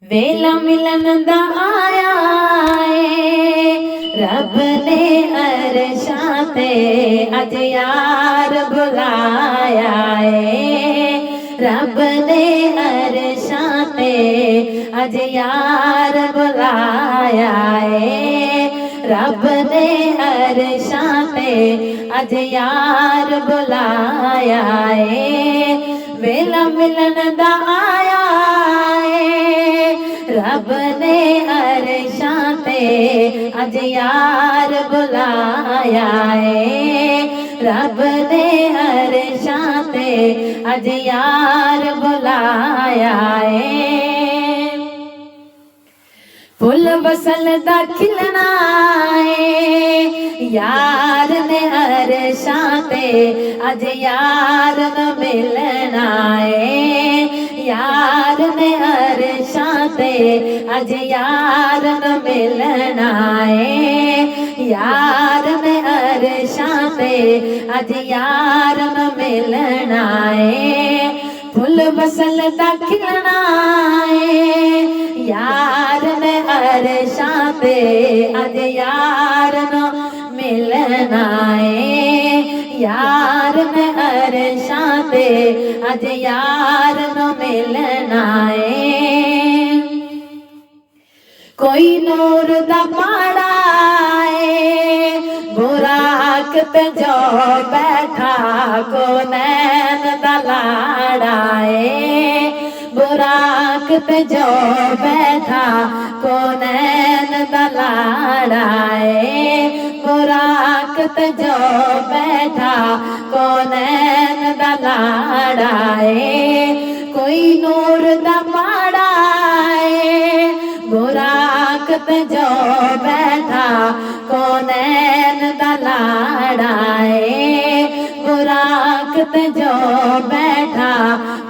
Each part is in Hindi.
वेला मिलन दा आया है, रब ने अरशां ते अज यार बुलाया है। रब ने अरशां ते अज यार बुलाया है। रब ने अरशां ते अज यार बुलाया है। वेला मिलन दा आया है, रब ने अरशां ते अज यार बुलाया है। रब ने अरशां ते अज यार बुलाया है। फुल वसल दा खिलना है, यार ने अरशां ते अज यार न मिलना है। यार ने अरशां ते अज यार न मिलना है। यार ने अरशां ते अज यार न मिलना है। फुल वसल दा खिलना है, यार ने अरशां ते अज यार न मिलना है। यार ने अरशां ते अज यार न मिलना है। कोई नूर दा पाड़ा है, बुराक ते जो बैठा को नैन दा लाड़ा है। बुराक ते जो बैठा को नैन दा लाड़ा है। बुराक ते जो बैठा को नैन दा लाड़ा है। कोई नूर दा पाड़ा है, बुराक ते जो बैठा को नैन दा लाड़ा है। बुराक ते जो बैठा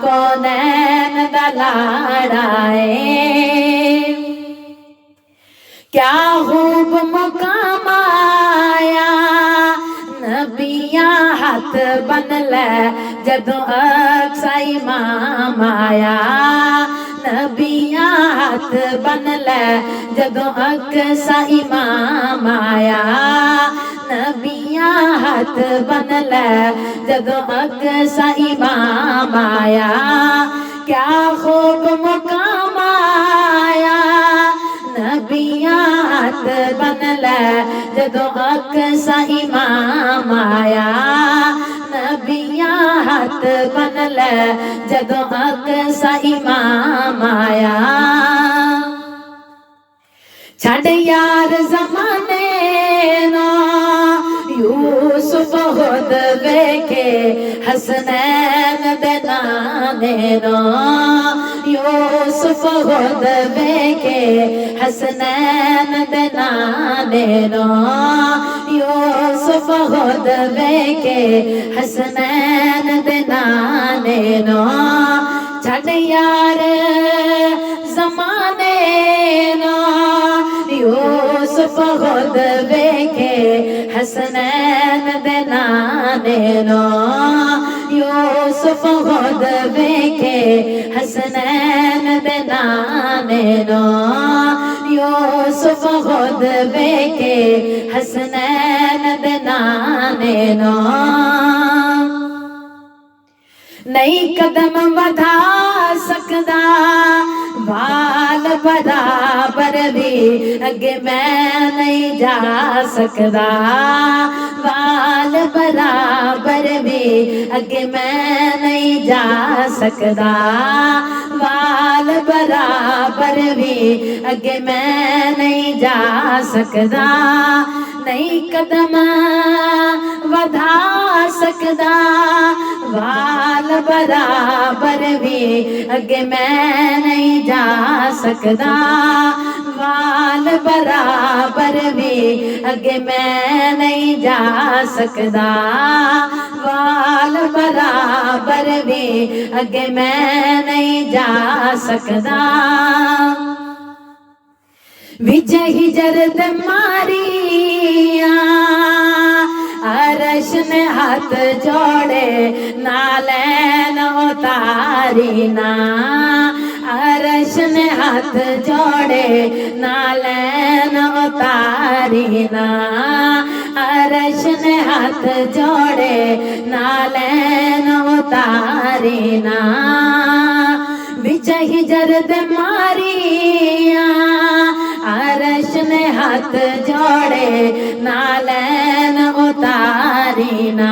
को नैन दा लाड़ा है। क्या खूब मुकाम आया, नबियां हाथ बन ले जदों अक्सा इमाम आया। नबियां हाथ बन ले जदों अक्सा इमाम आया। नबियां हाथ बन ले जदों अक्सा इमाम आया। क्या खूब मुकाम आया, नबियां हाथ बन ले जदों अक्सा इमाम आया। नबियां हाथ बन ले जदों अक्सा इमाम आया। छड़ यार जमाने ना यूसुफ खुद वेखे हसनैन दे नाने ना। यूसुफ खुद वेखे हसनैन दे नाने ना। यूसुफ खुद वेखे हसनैन दे नाने ना। छड़ यार जमाने ना यूसुफ खुद वेखे हसनैन दे नाने ना। यूसुफ खुद वेखे हसनैन दे नाने ना। यूसुफ खुद वेखे हसनैन दे नाने ना। नहीं कदम वधा सकदा बाल बराबर भी, अगे मैं नहीं जा सकदा। बाल बराबर भी अगे मैं नहीं जा सकदा। बाल बराबर भी अगे मैं नहीं जा सकदा। नहीं कदम वधा सकदा बाल बराबर भी, अगे मैं नहीं जा सकदा। बाल बराबर भी अगे मैं नहीं जा सकदा। बाल बराबर भी अगे मैं नहीं जा सकदा। विजय हिजर दे मारिया अरश ने हाथ जोड़े नालैन उतारी ना। अरश ने हाथ जोड़े नालैन उतारी ना, अरश ने हाथ जोड़े नालैन उतारी ना, बिच हिजर दे मारिया अरश ने हाथ जोड़े नालैन उतारी ना,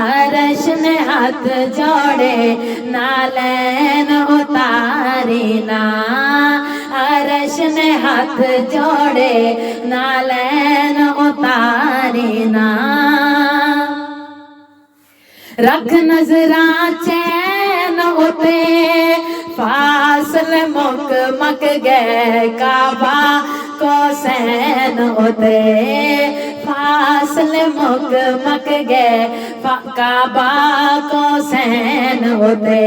अरश ने हाथ जोड़े नालैन उतारी ना, अरश ने हाथ जोड़े नालैन उतारी ना, रख नजरा चैन उते फासले मुक मक गए काबा को सैन उते, फासले मुक मक गए काबा को सैन उते,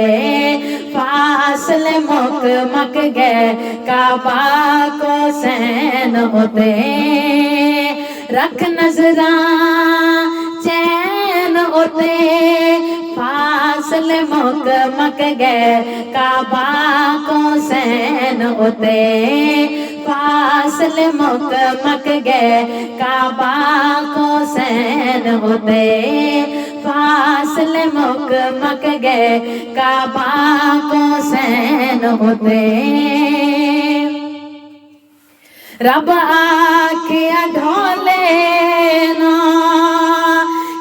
फासले मुक मक गए काबा को सैन उते, रख नजरा चैन उते फासले मुक मक गए काबा को सैन उते, फासले मुक मक गए काबा को सैन उते, फासले मुक मक गए काबा को सैन उते, रब आखिया ढोले ना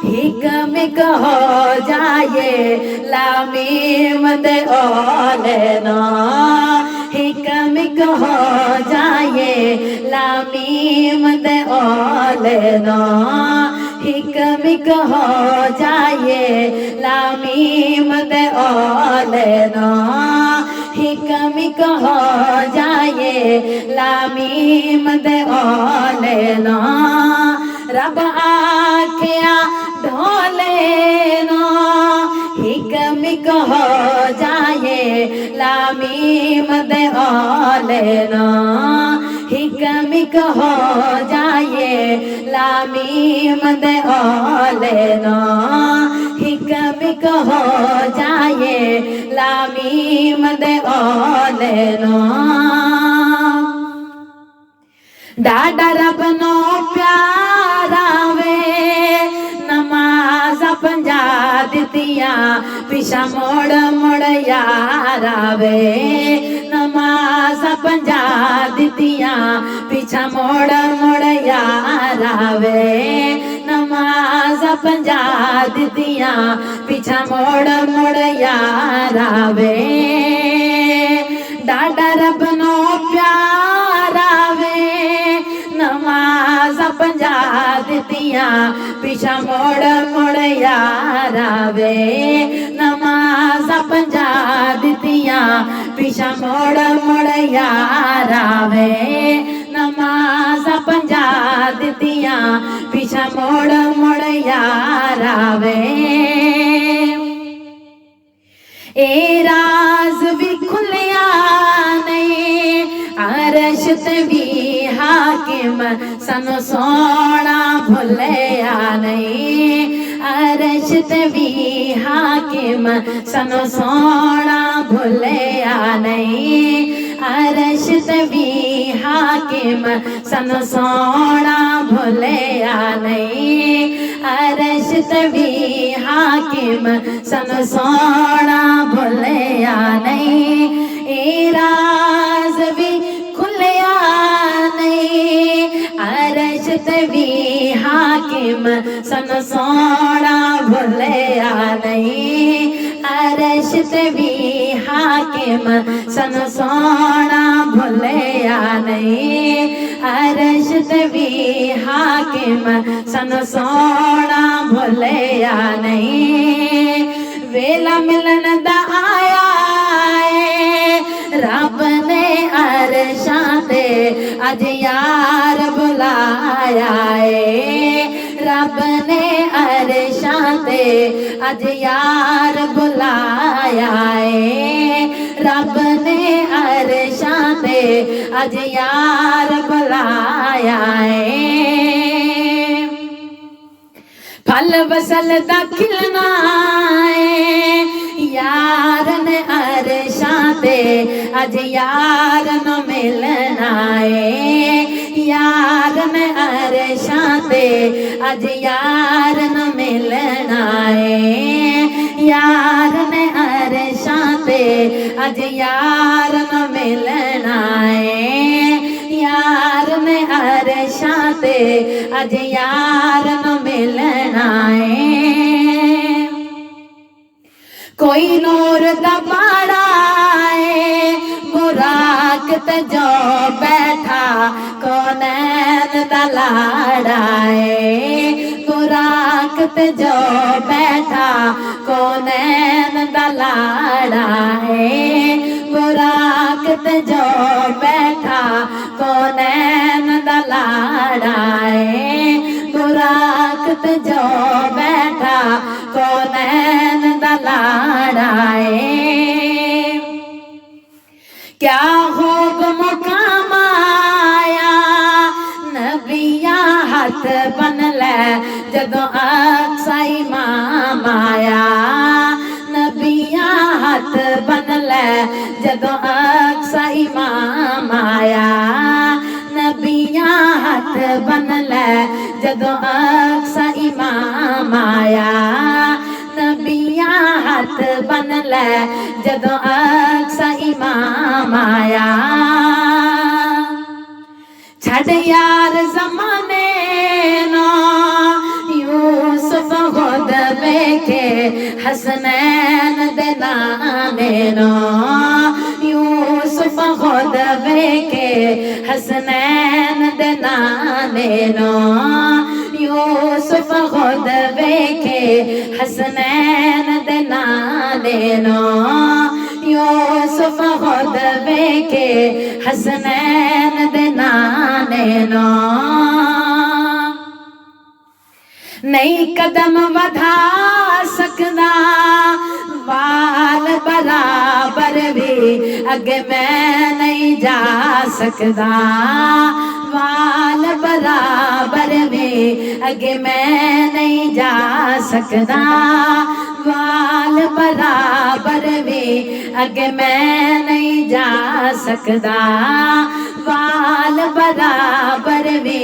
हिकमिक हो जाए लामीम दे ओले ना, हिकमिक हो जाए लामीम दे ओले ना, हिकमिक हो जाए लामीम दे ओले ना, हिकमिक हो जाए लामीम दे ओले ना, रब आखिया ढोले ना हिकमिक हो जाए लामीम दे ओले ना, हिकमिक हो जाए लामीम दे ओले ना, हिकमिक हो जाए लामीम दे ओले ना, डाडा रब नो प्यारा वे नमाज पंजा दितिया पिछा मोड़ मोड़ यारा वे, नमाज पंजा दितिया पिछा मोड़ मोड़ यारा वे, नमाज पंजा दितिया पिछा मोड़ मोड़ यारा वे, डाडा रब नो प्यारा वे नमाज पंजा दितिया पिछा मोड़ मोड़ यारा वे, नमाज पंजा दितिया पिछा मोड़ मोड़ यारा वे, नमाज पंजा दितिया पिछा मोड़ मोड़ यारा वे, ए राज भी खुलिया नहीं अरश ते भी हाकिम सनु सोना भुलिया नहीं, अरश ते भी हाकिम सनु सोना भुलिया नहीं, अरश ते भी हाकिम सनु सोना भुलिया नहीं, अरश ते भी हाकिम सनु सोना भुलिया नहीं, ए राज भी खुलिया नहीं अरश ते भी हाकिम सनु सोना भुलिया नहीं, अरश ते भी हाकिम सनु सोना भुलिया नहीं, अरश ते भी हाकिम सनु सोना भुलिया नहीं, वेला मिलन दा आया रब ने अरशां ते अज यार बुलाया है, रब ने अरशां ते अज यार बुलाया है, रब ने अरशां ते अज यार बुलाया है, फल वसल दा खिलना है यार ने अरशां ते अज यार न मिलना है, यार ने अरशां ते अज यार न मिलना है, यार ने अरशां ते अज यार न मिलना है, यार ने अरशां ते अज यार न मिलना है। कोई नूर दा पाड़ा है बुराक ते जो बैठा कौनैन दा लाड़ा है, बुराक ते जो बैठा कौनैन दा लाड़ा है, बुराक ते जो बैठा कौनैन दा लाड़ा है, बुराक ते जो बैठा कौनैन दा लाड़ा है। क्या हुक्म काम आया नबिया हाथ बन ले जदों अक्सा इमाम आया, नबिया हाथ बन ले जदों अक्सा इमाम आया, नबिया हाथ बन ले जदों अक्सा इमाम आया, नबिया हाथ बन ले जदों अक्सा इमाम आया। छड़ यार ज़माने नो यूसुफ खुद वेखे हसनैन दे नाने नो, यूसुफ खुद वेखे हसनैन दे नाने नो, यूसुफ खुद वेखे हसनैन दे नाने नो, यूसुफ खुद वेखे हसनैन दे नाने नो। नहीं कदम वधा सकदा बाल बराबर भी अगे मैं नहीं जा सकदा, बाल बराबर भी अगे मैं नहीं जा सकदा, बाल बराबर भी अगे मैं नहीं जा सकदा, बाल बराबर भी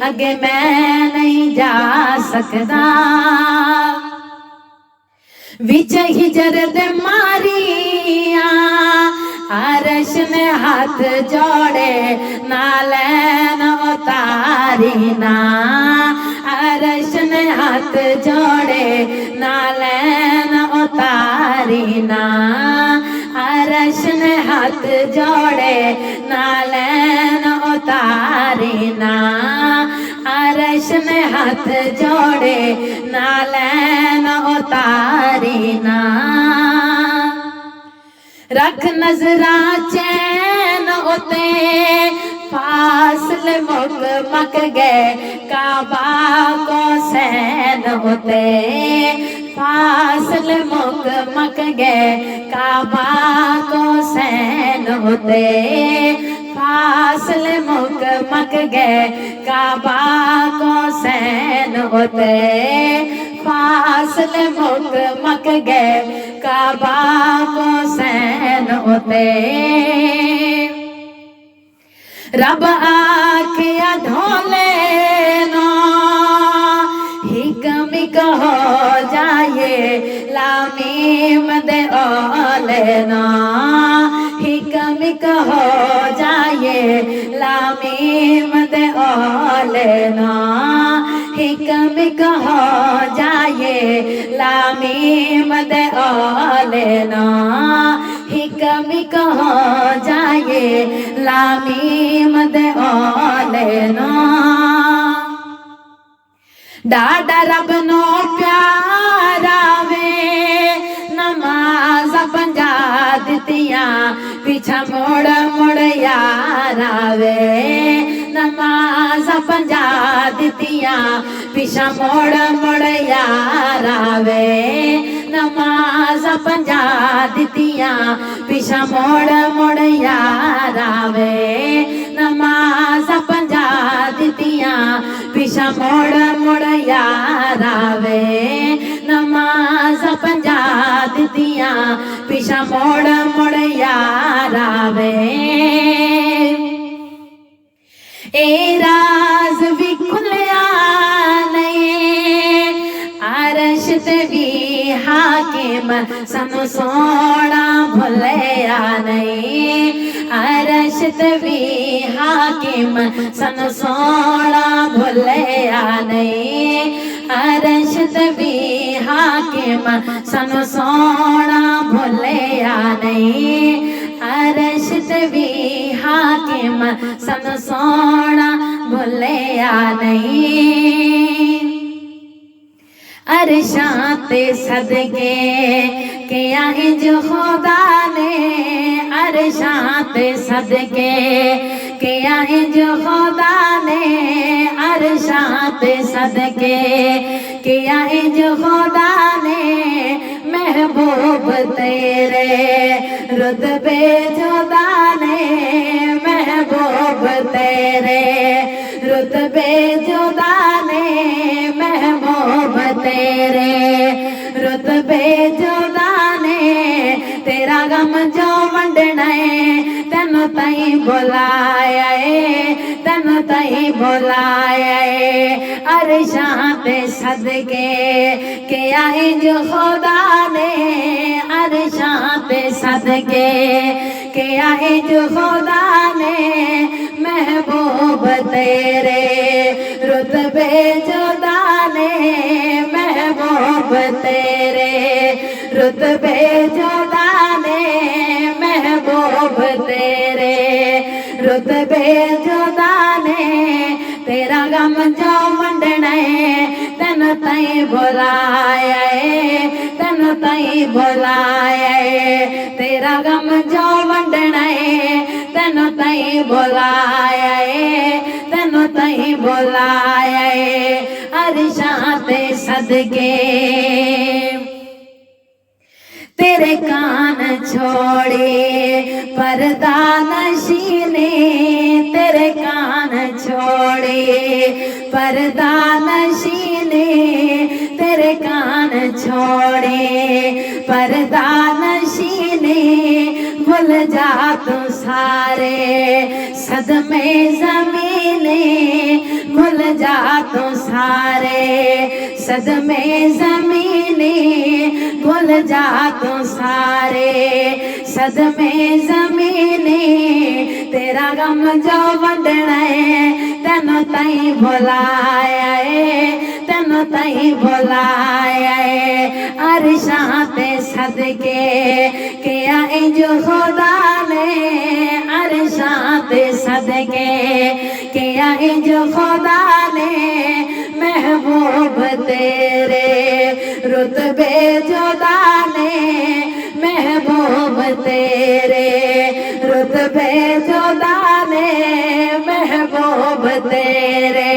अगे मैं नहीं जा सकदा। विच हिजर दे मारिया अरश ने हाथ जोड़े नालैन उतारी ना, अरश ने हाथ जोड़े नालैन उतारी ना, अरश ने हाथ जोड़े नालैन उतारी ना, अरश ने हाथ जोड़े नालैन उतारी ना। रख नजरा चैन उते फासले मुक मक गए काबा को सैन उते, फासले मुक मक गए काबा को सैन उते, फासले मुक मक गए काबा को सैन उते, फासले मुक मक गए काबा को सैन उते। रब आखिया ढोले नो हिकमिक हो जाए लामीम दे ओले नो, हिकमिक हो जाए लामीम दे ओले नो, हिकमिक हो जाए लामीम दे ओले नो, हिकमिक हो जाए लामीम दे ओले नो। डाडा रब नो प्यारा वे नमाज पंजा दितिया पीछा मुड़ मुड़ यार आवे, नमाज पंजा दितिया पीछा मुड़ मुड़ यार आवे, नमाज पंजा दितिया पीछा मुड़ मुड़ यार आवे, नमाज पंजा दितिया पीछा मुड़ मुड़ यार आवे, नमाज पंजा दितिया दिया पिछा मोड़ मोड़ यार आवे ए राज भी खुलिया नहीं अरश ते भी हाकिम सानू सोना भुलिया नहीं अरश ते भी हाकिम सानू सोना भुलिया नहीं अरश ते भी हाकिम सानू सोना भुलिया नहीं अरश ते भी हाकिम सानू सोना भुलिया नहीं अरशां ते सदके किया है जो खुदा ने अरशां ते सदके किया है जो खुदा ने अरशां ते सदके किया है जो खुदा ने महबूब तेरे रुतबे जुदा ने महबूब तेरे रुतबे जुदा ने महबूब तेरे रुतबे जुदा ने तेरा गम जो वंडना है तेनू तई बुलाया है तेनू तई बुलाया है अरशां ते सदके किया है जो खुदा ने अरशां ते सदके किया है जो खुदा ने महबूब तेरे रुतबे जुदा ने महबूब तेरे रुतबे जुदा ने महबूब तेरे रुतबे जुदा ने तेरा गम जो वंडना है तेनू तई बुलाया है तेनू तई बुलाया है तेरा गम जो वंडना है तेनू तई बुलाया है तेनू तई बुलाया है अरशां ते सदके तेरे कान छोड़े पर्दा नशीने तेरे कान छोड़े पर्दा नशीने तेरे कान छोड़े पर्दा नशीने भूल जा तू सारे सदमे ज़मीने भूल जा तू सारे सदमे ज़मीने भूल जा तू सारे सदमे ज़मीने तेरा गम जो वंडना है तेनू तई बुलाया है तेनू तई बुलाया है अरशां ते सदके किया है जो खुदा ने अरशां ते सदके किया है जो खुदा ने महबूब तेरे रुतबे जुदा ने महबूब तेरे रुतबे जुदा ने महबूब तेरे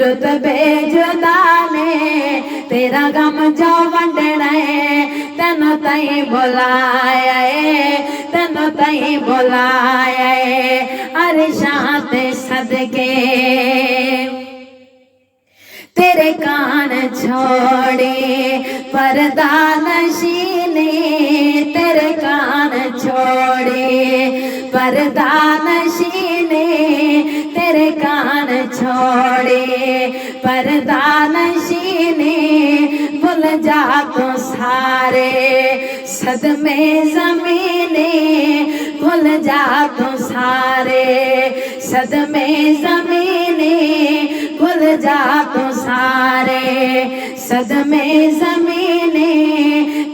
रुतबे जुदा ने तेरा गम जो वंडना है तेनू तई बुलाया है तेनू तई बुलाया है अरशां ते सदके तेरे कान छोड़े पर्दा नशीने तेरे कान छोड़े पर्दा नशीने तेरे कान छोड़े पर्दा नशीने भूल जा तू सारे सदमे ज़मीने भूल जा तू सारे सदमे ज़मीने भूल जा तू सारे सदमे ज़मीने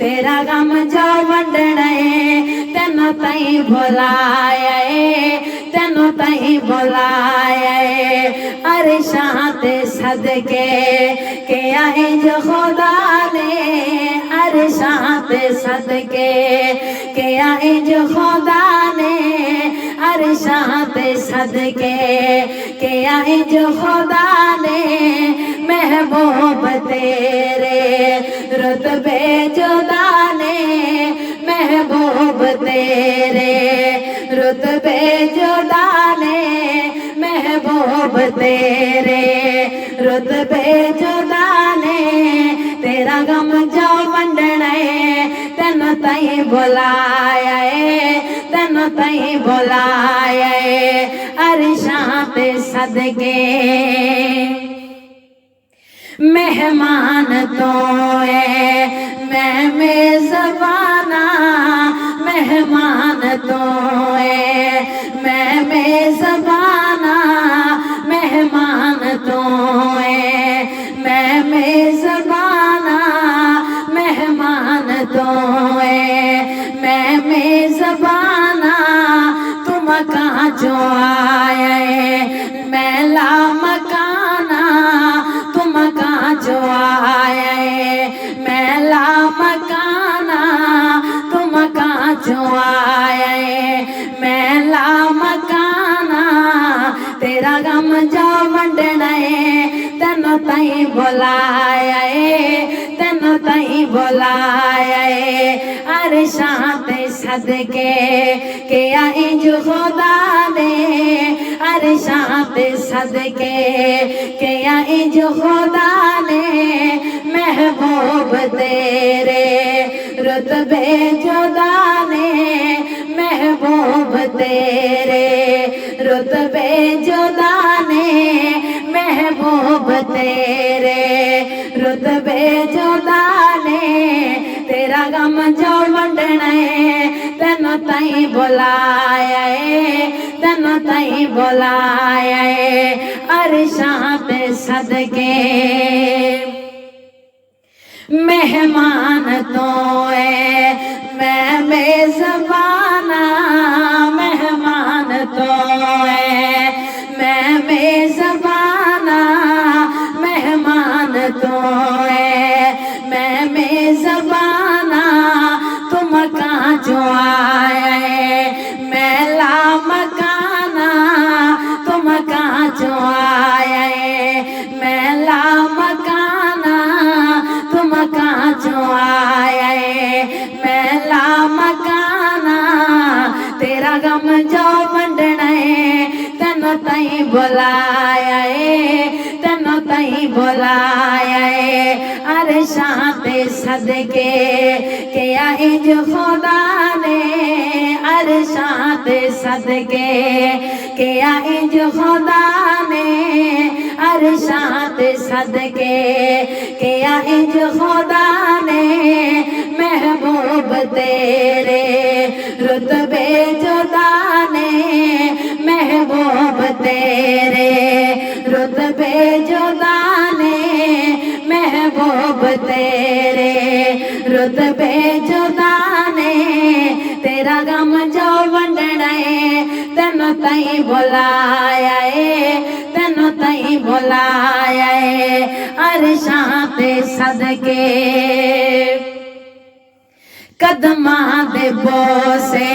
तेरा गम जो वंडना है तेनू तई बुलाया है तेनू तई बुलाया है अरशां ते सदके किया है जो खुदा ने अरशां ते सदके किया है जो खुदा ने अरशां ते सदके किया है जो खुदा ने महबूब तेरे रुतबे जुदा ने महबूब तेरे रुतबे जुदा ने महबूब तेरे रुतबे जुदा ने तेरा गम जो वंडना है तेनू तई बुलाया है, तेनों तई बुलाया है अरशां ते सदके। मेहमान तो है मैं मेज़बाना, मेहमान तो है मैं मेज़बाना, मेहमान तो है मैं मेज़बाना, मेहमान तो है मैं मेज़बाना। तुम कहाँ जो आया है मैं ला मकाना, तुम कहाँ जो आया है मैं ला मकाना, तुम कहाँ जो आया है मैं ला मकाना। तेरा गम जो वंडना है तेनों तई बुलाया है, तेनों तई बुलाया है अरशां ते सदके। के आई जो खुदा ने अरशां ते सदके, के आई जो खुदा ने महबूब तेरे रुतबे जुदा ने, महबूब तेरे रुतबे जुदा ने, महबूब तेरे रुतबे जुदा ने। तेरा गम जो वंडना है तेनों तई बुलाया है, तेनों तई बुलाया है अरशां ते सदके। मेहमान तो है मैं मेज़बाना, मेहमान तो है मैं मेज़बाना, मेहमान तो है मैं मेज़बाना। तुम कहाँ जो आया है मैं ला मकाना, तुम कहाँ जो आया है मैं ला मकाना, तुम कहाँ जो आया है मैं ला मकाना। तेरा गम जो वंडना है तेनों तई बुलाया है, तेनों तई बुलाया है अरशां ते सदके। के आई जो खुदा ने अरशां ते सदके, के आई जो खुदा ने अरशां ते सदके। के आई जो खुदा ने महबूब तेरे रुतबे जुदा ने, महबूब तेरे रुतबे जुदा ने, महबूब तेरे रुतबे जुदा ने। तेरा गम जो वंडना है तेनों तई बुलाया है, तेनों तई बुलाया है अरशां ते सदके। कदमां दे बोसे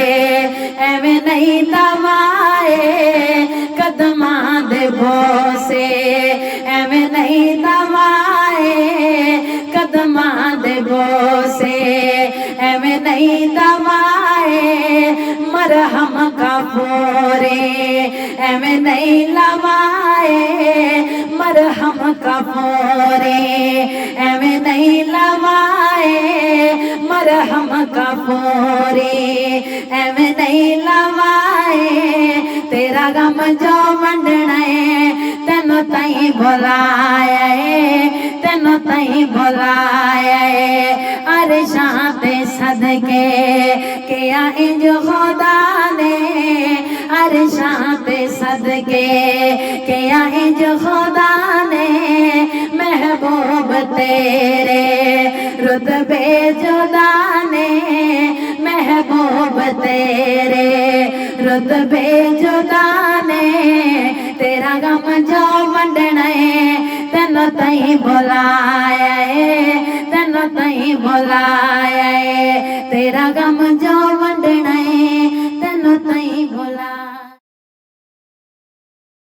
एवें नहीं दवाए, कदमां दे बोसे एवें नहीं दवाए, कदमां दे बोसे एवें नहीं दवाए। मरहम का फोरे एवें नहीं लवाए, मरहम का फोरे एवें नहीं लवाए, मरहम का फोरे एवें नहीं लवाए। तेरा गम जो वंडना है तेनों तई बुलाया है, तेनों तई बुलाया है अरशां ते सदके। के आई जो खुदा ने अरशां ते सदके, के आई जो खुदा ने महबूब तेरे रुतबे जुदा ने, महबूब तेरे रुतबे जुदा ने। तेरा गम जो वंडना है तेनों तई बुलाया है, तेनों तई बुलाया है तेरा गम जो